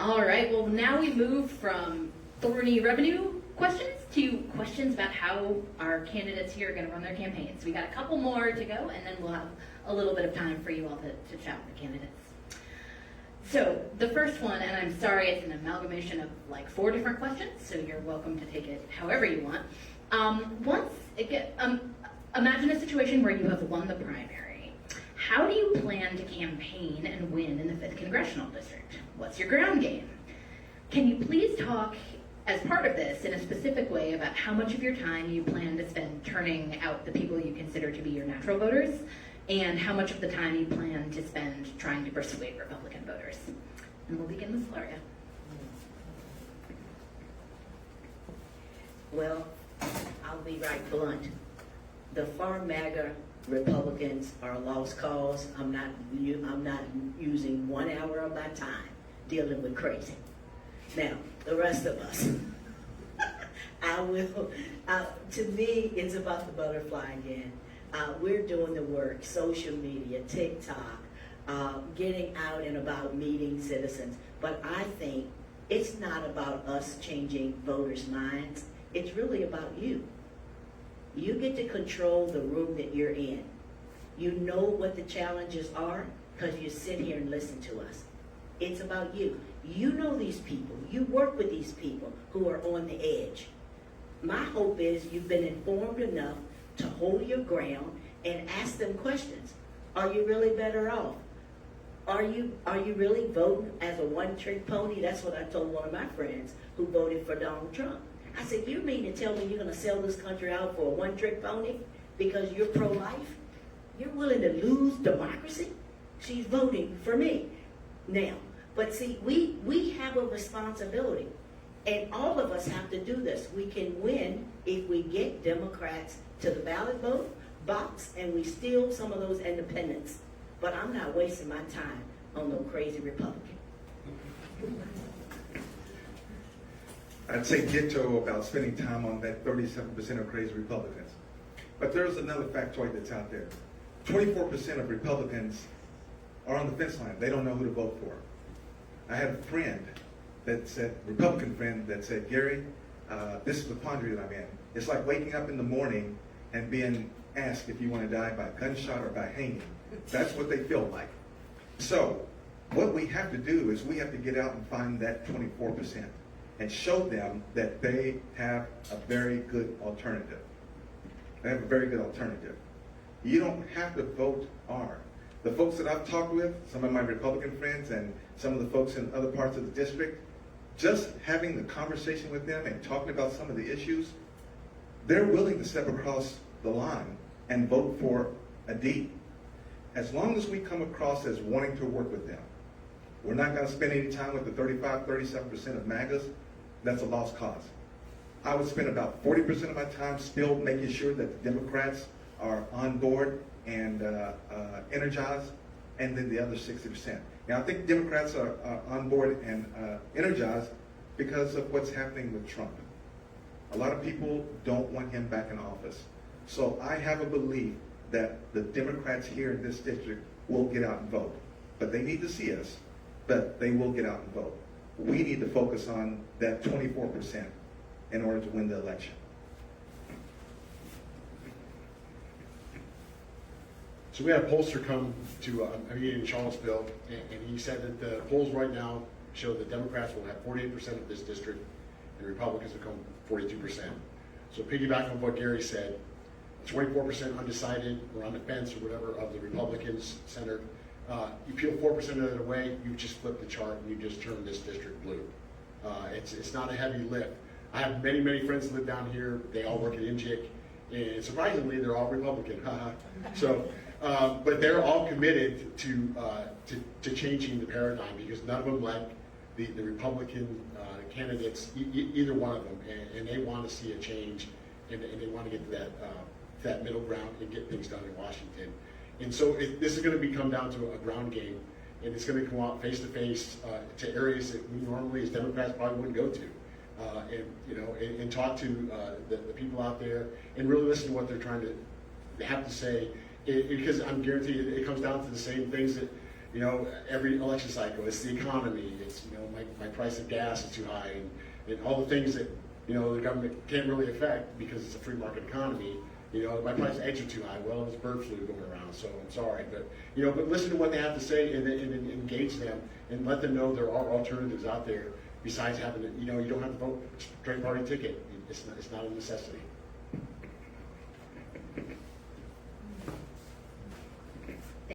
All right, well, now we move from thorny revenue questions to questions about how our candidates here are going to run their campaigns. We got a couple more to go, and then we'll have a little bit of time for you all to chat with the candidates. So the first one, and I'm sorry, it's an amalgamation of like 4 different questions, so you're welcome to take it however you want. Imagine a situation where you have won the primary. How do you plan to campaign and win in the 5th Congressional District? What's your ground game? Can you please talk, as part of this, in a specific way about how much of your time you plan to spend turning out the people you consider to be your natural voters, and how much of the time you plan to spend trying to persuade Republican voters? And we'll begin with Floria. Well, I'll be right blunt. The far MAGA Republicans are a lost cause. I'm not using 1 hour of my time dealing with crazy. Now, the rest of us, to me, it's about the butterfly again. We're doing the work, social media, TikTok, getting out and about meeting citizens. But I think it's not about us changing voters' minds. It's really about you. You get to control the room that you're in. You know what the challenges are because you sit here and listen to us. It's about you. You know these people. You work with these people who are on the edge. My hope is you've been informed enough to hold your ground and ask them questions. Are you really better off? Are you really voting as a one-trick pony? That's what I told one of my friends who voted for Donald Trump. I said, you mean to tell me you're going to sell this country out for a one-trick pony because you're pro-life? You're willing to lose democracy? She's voting for me. Now, but see, we have a responsibility, and all of us have to do this. We can win if we get Democrats to the ballot box and we steal some of those independents. But I'm not wasting my time on no crazy Republican. I'd say ditto about spending time on that 37% of crazy Republicans. But there's another factoid that's out there. 24% of Republicans are on the fence line. They don't know who to vote for. I had a friend that said, Republican friend that said, Gary, this is the quandary that I'm in. It's like waking up in the morning and being asked if you want to die by gunshot or by hanging. That's what they feel like. So what we have to do is we have to get out and find that 24% and show them that they have a very good alternative. They have a very good alternative. You don't have to vote R. The folks that I've talked with, some of my Republican friends and some of the folks in other parts of the district, just having the conversation with them and talking about some of the issues, they're willing to step across the line and vote for a D. As long as we come across as wanting to work with them. We're not going to spend any time with the 35, 37% of MAGAs. That's a lost cause. I would spend about 40% of my time still making sure that the Democrats are on board and energized, and then the other 60%. Now, I think Democrats are on board and energized because of what's happening with Trump. A lot of people don't want him back in office. So I have a belief that the Democrats here in this district will get out and vote. But they need to see us, but they will get out and vote. We need to focus on that 24% in order to win the election. So we had a pollster come to a meeting in Charlottesville, and he said that the polls right now show that Democrats will have 48% of this district, and Republicans will come 42%. So piggybacking on what Gary said, 24% undecided or on the fence or whatever of the Republicans centered. You peel 4% of it away, you just flip the chart and you just turn this district blue. It's not a heavy lift. I have many, many friends that live down here. They all work at NGIC, and surprisingly, they're all Republican. So, but they're all committed to changing the paradigm because none of them like the Republican candidates, either one of them, and they want to see a change, and they want to get to that middle ground and get things done in Washington. And so this is going to come down to a ground game, and it's going to come out face to face to areas that we normally as Democrats probably wouldn't go to, and talk to the people out there and really listen to what they're trying to have to say, because I'm guaranteed it comes down to the same things that you know, every election cycle. It's the economy. It's, you know, my price of gas is too high, and all the things that, you know, the government can't really affect because it's a free market economy. You know, my price of eggs are too high. Well, there's bird flu going around, so I'm sorry. But, you know, but listen to what they have to say and engage them and let them know there are alternatives out there besides having to, you know, you don't have to vote straight party ticket. It's not a necessity.